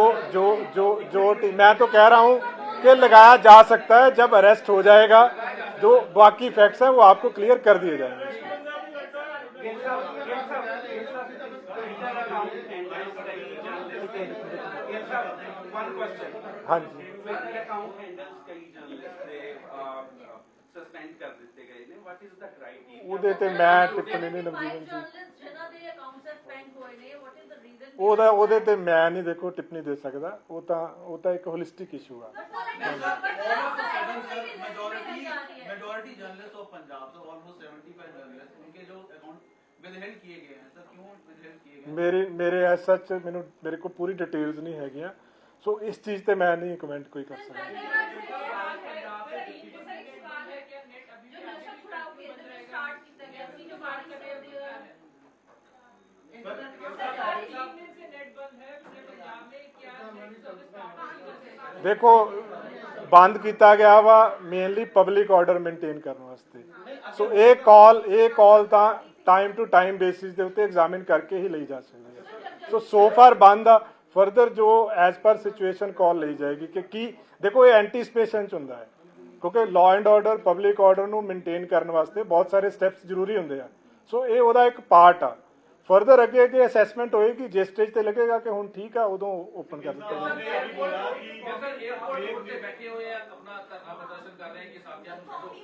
मैं तो कह रहा हूं कि लगाया जा सकता है। जब अरेस्ट हो जाएगा जो बाकी फैक्ट्स हैं वो आपको क्लियर कर दिए जाएंगे। हाँ जी ਸਸਪੈਂਡ ਕਰ ਦਿੱਤੇ ਗਏ ਨੇ, ਵਾਟ ਇਜ਼ ਦਾ ਕ੍ਰਾਈਟੇਰੀਆ? ਉਹਦੇ ਤੇ ਮੈਂ ਟਿੱਪਣੀ ਨਹੀਂ ਨਵਜੀਵਨ ਜੀ, ਉਹਦੇ ਤੇ ਮੈਂ ਨਹੀਂ ਦੇਖੋ ਟਿੱਪਣੀ ਦੇ ਸਕਦਾ। ਉਹ ਤਾਂ ਇੱਕ ਹੋਲਿਸਟਿਕ ਇਸ਼ੂ ਆ। मेजॉरिटी जर्नलिस्ट ऑफ पंजाब, तो ऑलमोस्ट 75 जर्नलिस्ट, उनके जो अकाउंट विदहेल्ड किए गए हैं सर, क्यों विदहेल्ड किए गए? ਮੇਰੇ ਐਸ ਸੱਚ ਮੇਰੇ ਕੋਲ ਪੂਰੀ ਡਿਟੇਲਸ ਨਹੀਂ ਹੈਗੀਆਂ, ਸੋ ਇਸ ਚੀਜ਼ ਤੇ ਮੈਂ ਨਹੀਂ ਕਮੈਂਟ ਕੋਈ ਕਰ ਸਕਦਾ। ਦੇਖੋ ਬੰਦ ਕੀਤਾ ਗਿਆ ਵਾ ਮੇਨਲੀ ਪਬਲਿਕ ਆਰਡਰ ਮੇਨਟੇਨ ਕਰਨ ਵਾਸਤੇ। ਸੋ ਇਹ ਕਾਲ ਤਾਂ ਟਾਈਮ ਟੂ ਟਾਈਮ ਬੇਸਿਸ ਦੇ ਉੱਤੇ ਐਗਜ਼ਾਮਿਨ ਕਰਕੇ ਹੀ ਲਈ ਜਾ ਸਕਦੀ ਹੈ। ਸੋ ਫਾਰ ਬੰਦ ਆ, ਫਰਦਰ ਜੋ ਐਜ਼ ਪਰ ਸਿਚੁਏਸ਼ਨ ਕਾਲ ਲਈ ਜਾਏਗੀ ਕਿ ਕੀ ਦੇਖੋ ਇਹ ਐਂਟੀਸਪੇਸ਼ਨ ਚ ਹੁੰਦਾ ਹੈ, ਕਿਉਂਕਿ law and order public order ਨੂੰ ਮੇਨਟੇਨ ਕਰਨ ਵਾਸਤੇ ਬਹੁਤ ਸਾਰੇ ਸਟੈਪਸ ਜ਼ਰੂਰੀ ਹੁੰਦੇ ਆ। ਸੋ ਇਹ ਉਹਦਾ ਇੱਕ ਪਾਰਟ ਆ। ਫਰਦਰ ਅੱਗੇ ਅਸੈਸਮੈਂਟ ਹੋਏਗੀ, ਜਿਸ ਸਟੇਜ ਤੇ ਲੱਗੇਗਾ ਕਿ ਹੁਣ ਠੀਕ ਆ, ਉਦੋਂ ਓਪਨ ਕਰ ਦਿੱਤਾ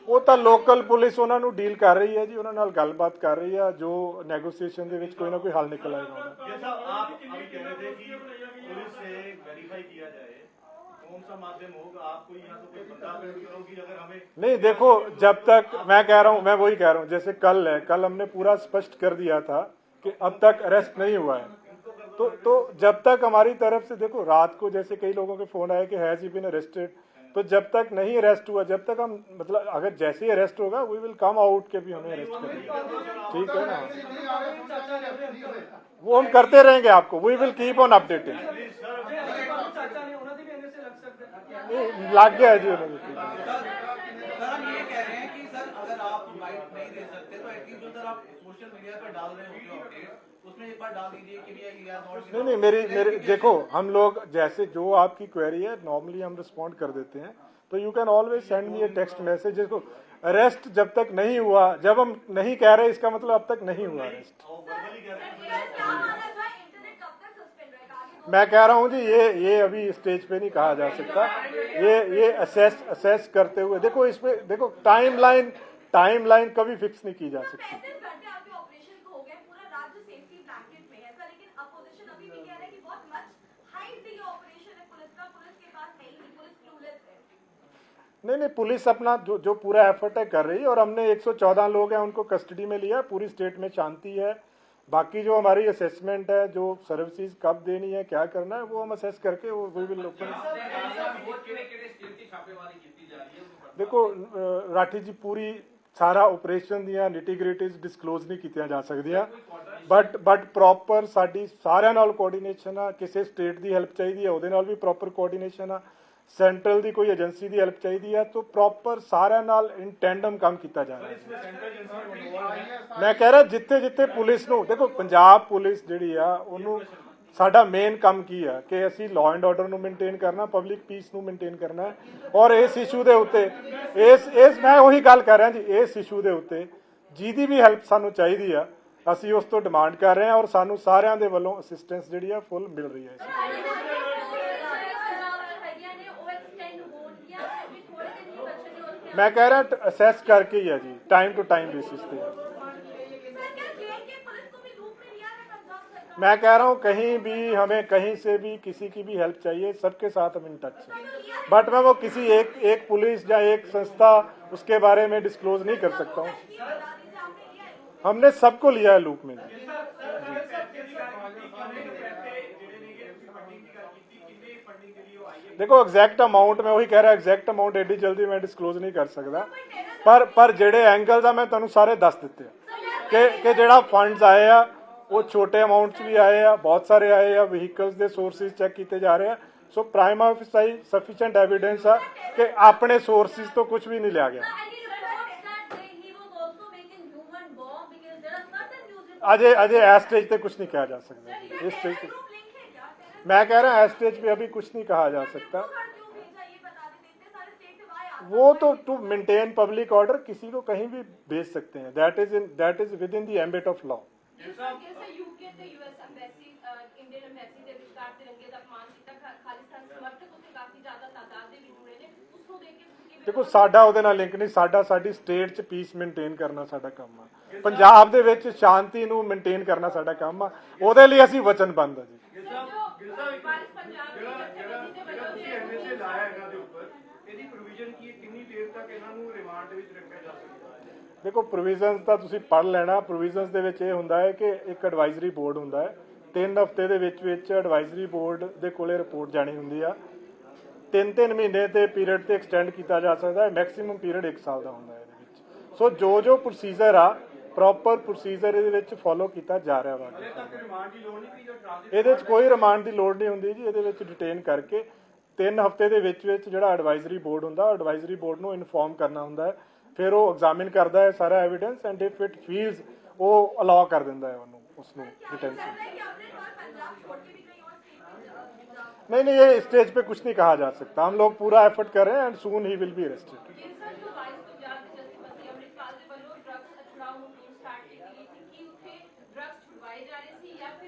ਉਹ ਤਾਂ ਲੋਕਲ ਪੁਲਿਸ ਉਹਨਾਂ ਨੂੰ ਡੀਲ ਕਰ ਰਹੀ ਹੈ ਜੀ, ਉਹਨਾਂ ਨਾਲ ਗੱਲਬਾਤ ਕਰ ਰਹੀ ਆ, ਜੋ ਨੈਗੋਸੀਏਸ਼ਨ ਦੇ ਵਿੱਚ ਕੋਈ ਨਾ ਕੋਈ ਹੱਲ ਨਿਕਲ ਆਏਗਾ। नहीं देखो, जब तक मैं कह रहा हूँ, मैं वही कह रहा हूँ, जैसे कल है, कल हमने पूरा स्पष्ट कर दिया था कि अब तक अरेस्ट नहीं हुआ है। तो जब तक हमारी तरफ से देखो, रात को जैसे कई लोगों के फोन आए कि हैज ही बीन अरेस्टेड, तो जब तक नहीं अरेस्ट हुआ, जब तक हम मतलब अगर जैसे ही अरेस्ट होगा वी विल कम आउट के भी हमें अरेस्ट करेंगे, ठीक है ना? वो हम करते रहेंगे आपको, we will keep on updating. लग गया है जी उन्होंने। सर हम ये कह रहे हैं कि सर अगर आप बाइट नहीं दे सकते तो एटलीस्ट जो सर आप सोशल मीडिया पे डाल रहे होते हो अपडेट, उसमें एक बार डाल दीजिए कि भैया नहीं मेरी देखो, हम लोग जैसे जो आपकी क्वेरी है नॉर्मली हम रिस्पॉन्ड कर देते हैं, तो you can always send me A text message. जिसको अरेस्ट जब तक नहीं हुआ, जब हम नहीं कह रहे इसका मतलब अब तक नहीं हुआ अरेस्ट। मैं कह रहा हूं जी, ये अभी स्टेज पे नहीं कहा जा सकता। ये असेस करते हुए देखो, इसमें देखो टाइमलाइन कभी फिक्स नहीं की जा सकती। नहीं, पुलिस अपना जो पूरा एफर्ट है कर रही है, और हमने 114 लोग हैं उनको कस्टडी में लिया, पूरी स्टेट में शांति है। बाकी जो हमारी असेसमेंट है, जो सर्विसेज कब देनी है, क्या करना है, वो हम असेस करके वो वी विल ओपन। देखो राठी जी, पूरी सारा ऑपरेशन ਦੀਆਂ ਨਿਟੀਗ੍ਰਿਟੀਜ਼ ਡਿਸਕਲੋਜ਼ ਨਹੀਂ ਕੀਤੀਆਂ ਜਾ ਸਕਦੀਆਂ, ਬਟ ਪ੍ਰੋਪਰ ਸਾਡੀ ਸਾਰਿਆਂ ਨਾਲ ਕੋਆਰਡੀਨੇਸ਼ਨ ਆ। ਕਿਸੇ ਸਟੇਟ ਦੀ ਹੈਲਪ ਚਾਹੀਦੀ ਹੈ, ਉਹਦੇ ਨਾਲ ਵੀ ਪ੍ਰੋਪਰ ਕੋਆਰਡੀਨੇਸ਼ਨ ਆ। ਸੈਂਟਰਲ ਦੀ ਕੋਈ ਏਜੰਸੀ ਦੀ ਹੈਲਪ ਚਾਹੀਦੀ ਹੈ, ਤਾਂ ਪ੍ਰੋਪਰ ਸਾਰਿਆਂ ਨਾਲ ਇਨ ਟੈਂਡਮ ਕੰਮ ਕੀਤਾ ਜਾ ਰਿਹਾ ਹੈ। ਮੈਂ ਕਹਿ ਰਿਹਾ ਜਿੱਥੇ ਪੁਲਿਸ ਨੂੰ ਦੇਖੋ, ਪੰਜਾਬ ਪੁਲਿਸ ਜਿਹੜੀ ਆ ਉਹਨੂੰ ਸਾਡਾ ਮੇਨ ਕੰਮ ਕੀ ਆ ਕਿ ਅਸੀਂ ਲਾਅ ਐਂਡ ਆਰਡਰ ਨੂੰ ਮੇਨਟੇਨ ਕਰਨਾ, ਪਬਲਿਕ ਪੀਸ ਨੂੰ ਮੇਨਟੇਨ ਕਰਨਾ। ਔਰ ਇਸ ਇਸ਼ੂ ਦੇ ਉੱਤੇ ਇਸ ਮੈਂ ਉਹੀ ਗੱਲ ਕਰ ਰਿਹਾ ਜੀ, ਇਸ ਇਸ਼ੂ ਦੇ ਉੱਤੇ ਜਿਹਦੀ ਵੀ ਹੈਲਪ ਸਾਨੂੰ ਚਾਹੀਦੀ ਆ, ਅਸੀਂ ਉਸ ਤੋਂ ਡਿਮਾਂਡ ਕਰ ਰਹੇ ਹਾਂ, ਔਰ ਸਾਨੂੰ ਸਾਰਿਆਂ ਦੇ ਵੱਲੋਂ ਅਸਿਸਟੈਂਸ ਜਿਹੜੀ ਆ ਫੁੱਲ ਮਿਲ ਰਹੀ ਹੈ। मैं कह रहा असेस करके ही है जी, टाइम टू टाइम बेसिस पे। मैं कह रहा हूँ कहीं भी हमें कहीं से भी किसी की भी हेल्प चाहिए, सबके साथ हम इन टच है। बट मैं वो किसी एक पुलिस या एक संस्था उसके बारे में डिस्क्लोज नहीं कर सकता हूँ। हमने सबको लिया है लूप में। देखो एग्जैक्ट अमाउंट मैं वही कह रहा, एग्जैक्ट अमाउंट एडी जल्दी मैं डिस्क्लोज नहीं कर सकता, पर जेडे एंगल्स आ मैं तुहानू सारे दस दिते कि जेड़ा फंड्स आए आ वो छोटे अमाउंट भी आए आ, बहुत सारे आए आ, व्हीकल्स के सोर्सिस चेक किए जा रहे हैं। सो प्राइम ऑफिसाई सफिशिएंट एविडेंस है कि अपने सोर्सिस तो कुछ भी नहीं लिया गया। अजय इस स्टेज पे कुछ नहीं कहा जा सकता। इस स्टेज पे मैं कह रहा हूँ इस स्टेज पे अभी कुछ नहीं कहा जा सकता। वो तो टू मेंटेन पब्लिक ऑर्डर किसी को कहीं भी भेज सकते हैं, that is with in the ambit of law. ਦੇਖੋ ਸਾਡਾ ਉਹਦੇ ਨਾਲ ਲਿੰਕ ਨਹੀਂ, ਸਾਡੀ ਸਟੇਟ 'ਚ ਪੀਸ ਮੇਨਟੇਨ ਕਰਨਾ ਸਾਡਾ ਕੰਮ ਆ, ਪੰਜਾਬ ਦੇ ਵਿੱਚ ਸ਼ਾਂਤੀ ਨੂੰ ਮੇਨਟੇਨ ਕਰਨਾ ਸਾਡਾ ਕੰਮ ਆ, ਉਹਦੇ ਲਈ ਅਸੀਂ ਵਚਨਬੱਧ ਆ ਜੀ। ਦੇਖੋ ਪ੍ਰੋਵੀਜ਼ਨਸ ਤਾਂ ਤੁਸੀਂ ਪੜ੍ਹ ਲੈਣਾ, ਪ੍ਰੋਵੀਜ਼ਨਸ ਦੇ ਵਿੱਚ ਇਹ ਹੁੰਦਾ ਹੈ ਕਿ ਇੱਕ ਐਡਵਾਈਜ਼ਰੀ ਬੋਰਡ ਹੁੰਦਾ ਹੈ, 3 ਹਫ਼ਤੇ ਦੇ ਵਿੱਚ ਐਡਵਾਈਜ਼ਰੀ ਬੋਰਡ ਦੇ ਕੋਲੇ ਰਿਪੋਰਟ ਜਾਣੀ ਹੁੰਦੀ ਆ, 3-3 ਮਹੀਨੇ ਤੇ ਪੀਰੀਅਡ ਤੇ ਐਕਸਟੈਂਡ ਕੀਤਾ ਜਾ ਸਕਦਾ ਹੈ, ਮੈਕਸਿਮਮ ਪੀਰੀਅਡ 1 ਸਾਲ ਦਾ ਹੁੰਦਾ ਹੈ ਇਹਦੇ ਵਿੱਚ। ਸੋ ਜੋ ਪ੍ਰੋਸੀਜਰ ਆ ਪ੍ਰੋਪਰ ਪ੍ਰੋਸੀਜਰ ਇਹਦੇ ਵਿੱਚ ਫੋਲੋ ਕੀਤਾ ਜਾ ਰਿਹਾ ਵਾ। ਇਹਦੇ ਵਿੱਚ ਕੋਈ ਰਿਮਾਂਡ ਦੀ ਲੋੜ ਨਹੀਂ ਹੁੰਦੀ ਜੀ, ਇਹਦੇ ਵਿੱਚ ਡਿਟੇਨ ਕਰਕੇ 3 ਹਫ਼ਤੇ ਦੇ ਵਿੱਚ ਜਿਹੜਾ ਐਡਵਾਈਜ਼ਰੀ ਬੋਰਡ ਹੁੰਦਾ, ਐਡਵਾਈਜ਼ਰੀ ਬੋਰਡ ਨੂੰ ਇਨਫੋਰਮ ਕਰਨਾ ਹੁੰਦਾ ਹੈ, ਫਿਰ ਉਹ ਐਗਜ਼ਾਮਿਨ ਕਰਦਾ ਹੈ ਸਾਰਾ evidence and if it feels ਉਹ ਅਲਾਉ ਕਰ ਦਿੰਦਾ ਹੈ उसਨੂੰ डिटेंशन। नहीं, ये स्टेज पे कुछ नहीं कहा जा सकता, हम लोग पूरा एफर्ट कर रहे हैं and soon he will be arrested.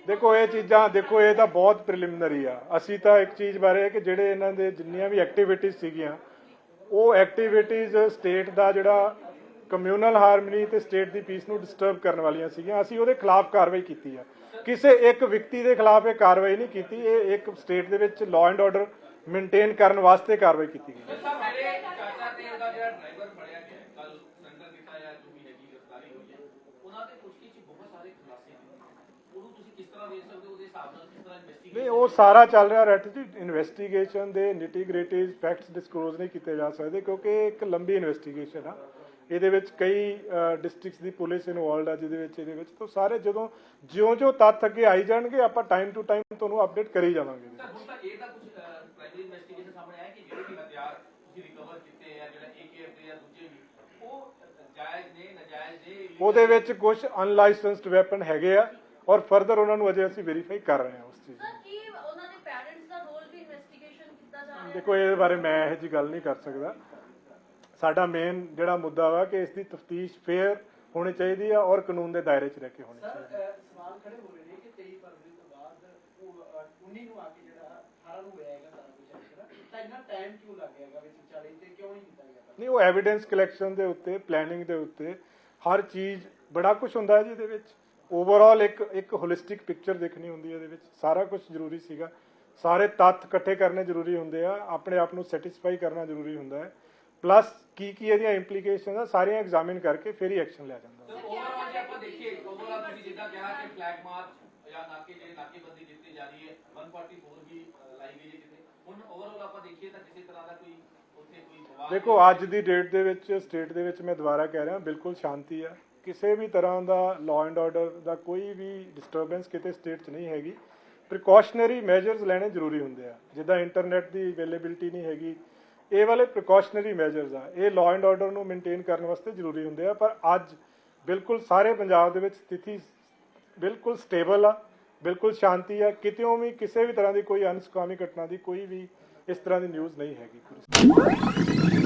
देखो ये चीज़ां देखो ये ਤਾਂ ਬਹੁਤ ਪ੍ਰੀਲਿਮਿਨਰੀ ਆ, ਅਸੀਂ ਤਾਂ ਇੱਕ ਚੀਜ਼ ਬਾਰੇ ਕਿ ਜਿਹੜੇ ਇਹਨਾਂ ਦੇ ਜਿੰਨੀਆਂ ਵੀ ਐਕਟੀਵਿਟੀਜ਼ ਸੀਗੀਆਂ ਉਹ ਐਕਟੀਵਿਟੀਜ਼ ਸਟੇਟ ਦਾ ਜਿਹੜਾ ਕਮਿਊਨਲ ਹਾਰਮਨੀ ਤੇ ਸਟੇਟ ਦੀ ਪੀਸ ਨੂੰ ਡਿਸਟਰਬ ਕਰਨ ਵਾਲੀਆਂ ਸੀਗੀਆਂ, ਅਸੀਂ ਉਹਦੇ ਖਿਲਾਫ ਕਾਰਵਾਈ ਕੀਤੀ ਆ। ਕਿਸੇ ਇੱਕ ਵਿਅਕਤੀ ਦੇ ਖਿਲਾਫ ਇਹ ਕਾਰਵਾਈ ਨਹੀਂ ਕੀਤੀ, ਇਹ ਇੱਕ ਸਟੇਟ ਦੇ ਵਿੱਚ ਲਾਅ ਐਂਡ ਆਰਡਰ ਮੇਨਟੇਨ ਕਰਨ ਵਾਸਤੇ ਕਾਰਵਾਈ ਕੀਤੀ ਗਈ। ਨਹੀਂ ਉਹ ਸਾਰਾ ਚੱਲ ਰਿਹਾ ਰੈਟ ਜੀ, ਇਨਵੈਸਟੀਗੇਸ਼ਨ ਦੇ ਨਿਟੀ ਗ੍ਰਿਟੀਜ਼ ਫੈਕਟਸ ਡਿਸਕਲੋਜ਼ ਨਹੀਂ ਕੀਤੇ ਜਾ ਸਕਦੇ ਕਿਉਂਕਿ ਇੱਕ ਲੰਬੀ ਇਨਵੈਸਟੀਗੇਸ਼ਨ ਆ, ਇਹਦੇ ਵਿੱਚ ਕਈ ਡਿਸਟ੍ਰਿਕਟਸ ਦੀ ਪੁਲਿਸ ਇਨਵੋਲਡ ਆ ਇਹਦੇ ਵਿੱਚ ਤਾਂ ਸਾਰੇ ਜਦੋਂ ਜਿਉਂ ਤੱਥ ਅੱਗੇ ਆਈ ਜਾਣਗੇ ਆਪਾਂ ਟਾਈਮ ਟੂ ਟਾਈਮ ਤੁਹਾਨੂੰ ਅਪਡੇਟ ਕਰੀ ਜਾਵਾਂਗੇ। ਉਹਦੇ ਵਿੱਚ ਕੁਝ ਅਨਲਾਇਸੈਂਸਡ ਵੈਪਨ ਹੈਗੇ ਆ ਔਰ ਫਰਦਰ ਉਹਨਾਂ ਨੂੰ ਅਜੇ ਅਸੀਂ ਵੈਰੀਫਾਈ ਕਰ ਰਹੇ ਹਾਂ ਉਸ ਚੀਜ਼ ਨੂੰ। ਦੇਖੋ ਇਹਦੇ ਬਾਰੇ ਮੈਂ ਇਹੋ ਜਿਹੀ ਗੱਲ ਨਹੀਂ ਕਰ ਸਕਦਾ, ਸਾਡਾ ਮੇਨ ਜਿਹੜਾ ਮੁੱਦਾ ਵਾ ਕਿ ਇਸ ਦੀ ਤਫਤੀਸ਼ ਫੇਅਰ ਹੋਣੀ ਚਾਹੀਦੀ ਆ ਔਰ ਕਾਨੂੰਨ ਦੇ ਦਾਇਰੇ 'ਚ ਰਹਿ ਕੇ ਹੋਣੀ ਚਾਹੀਦੀ ਹੈ। ਸਵਾਲ ਖੜੇ ਹੋ ਰਹੇ ਨੇ ਕਿ 23 ਫਰਵਰੀ ਤੋਂ ਬਾਅਦ 19 ਨੂੰ ਆ ਕੇ ਜਿਹੜਾ 18 ਨੂੰ ਹੋਇਆ ਹੈਗਾ ਸਾਰਾ ਕੁਝ ਤਾਂ ਇੰਨਾ ਟਾਈਮ ਕਿਉਂ ਲੱਗ ਗਿਆਗਾ ਵਿੱਚ ਵਿਚਾਲੇ ਤੇ ਕਿਉਂ ਨਹੀਂ ਕੀਤਾ ਗਿਆ? ਨਹੀਂ ਉਹ ਐਵੀਡੈਂਸ ਕਲੈਕਸ਼ਨ ਦੇ ਉੱਤੇ ਪਲੈਨਿੰਗ ਦੇ ਉੱਤੇ ਹਰ ਚੀਜ਼ ਬੜਾ ਕੁਝ ਹੁੰਦਾ ਹੈ ਜੀ ਇਹਦੇ ਵਿੱਚ, ਓਵਰਆਲ ਇੱਕ ਹੋਲਿਸਟਿਕ ਪਿਕਚਰ ਦੇਖਣੀ ਹੁੰਦੀ ਹੈ ਇਹਦੇ ਵਿੱਚ, ਸਾਰਾ ਕੁਝ ਜ਼ਰੂਰੀ ਸੀਗਾ, ਸਾਰੇ ਤੱਥ ਇਕੱਠੇ ਕਰਨੇ ਜ਼ਰੂਰੀ ਹੁੰਦੇ ਆ, ਆਪਣੇ ਆਪ ਨੂੰ ਸੈਟੀਸਫਾਈ ਕਰਨਾ ਜ਼ਰੂਰੀ ਹੁੰਦਾ ਹੈ, ਪਲੱਸ ਕੀ ਇਹਦੀਆਂ ਇੰਪਲੀਕੇਸ਼ਨ ਆ ਸਾਰੀਆਂ ਐਗਜ਼ਾਮਿਨ ਕਰਕੇ ਫਿਰ ਹੀ ਐਕਸ਼ਨ ਲਿਆ ਜਾਂਦਾ ਹੈ। ਓਵਰਆਲ ਜੇ ਆਪਾਂ ਦੇਖੀਏ ਓਵਰਆਲ ਤੁਸੀਂ ਜਿੱਦਾਂ ਕਿਹਾ ਕਿ ਫਲੈਗ ਮਾਰਚ ਜਾਂ ਨਾਕੇਬੰਦੀ ਦਿੱਤੀ ਜਾ ਰਹੀ ਹੈ, 144 ਵੀ ਲਾਈ ਗਈ ਹੈ ਕਿਤੇ, ਹੁਣ ਓਵਰਆਲ ਆਪਾਂ ਦੇਖੀਏ ਤਾਂ ਕਿਸੇ ਤਰ੍ਹਾਂ ਦਾ ਕੋਈ ਉੱਥੇ ਕੋਈ ਵਿਵਾਦ? ਦੇਖੋ ਅੱਜ ਦੀ ਡੇਟ ਦੇ ਵਿੱਚ ਸਟੇਟ ਦੇ ਵਿੱਚ ਮੈਂ ਦੁਬਾਰਾ ਕਹਿ ਰਿਹਾ ਬਿਲਕੁਲ ਸ਼ਾਂਤੀ ਆ, ਕਿਸੇ ਵੀ ਤਰ੍ਹਾਂ ਦਾ ਲਾਅ ਐਂਡ ਆਰਡਰ ਦਾ ਕੋਈ ਵੀ ਡਿਸਟਰਬੈਂਸ ਕਿਤੇ ਸਟੇਟ 'ਚ ਨਹੀਂ ਹੈਗੀ। ਪ੍ਰੀਕਾਸ਼ਨਰੀ ਮੈਜਰਸ ਲੈਣੇ ਜ਼ਰੂਰੀ ਹੁੰਦੇ ਆ, ਜਿੱਦਾਂ ਇੰਟਰਨੈਟ ਦੀ ਅਵੇਲੇਬਿਲਿਟੀ ਨਹੀਂ ਹੈਗੀ, ਇਹ ਵਾਲੇ ਪ੍ਰੀਕਾਸ਼ਨਰੀ ਮੈਜਰਸ ਆ, ਇਹ ਲਾਅ ਐਂਡ ਆਰਡਰ ਨੂੰ ਮੇਨਟੇਨ ਕਰਨ ਵਾਸਤੇ ਜ਼ਰੂਰੀ ਹੁੰਦੇ ਆ। ਪਰ ਅੱਜ ਬਿਲਕੁਲ ਸਾਰੇ ਪੰਜਾਬ ਦੇ ਵਿੱਚ ਸਥਿਤੀ ਬਿਲਕੁਲ ਸਟੇਬਲ ਆ, ਬਿਲਕੁਲ ਸ਼ਾਂਤੀ ਆ, ਕਿਤਿਓਂ ਵੀ ਕਿਸੇ ਵੀ ਤਰ੍ਹਾਂ ਦੀ ਕੋਈ ਅਨਸਕਾਮੀ ਘਟਨਾ ਦੀ ਕੋਈ ਵੀ ਇਸ ਤਰ੍ਹਾਂ ਦੀ ਨਿਊਜ਼ ਨਹੀਂ ਹੈਗੀ।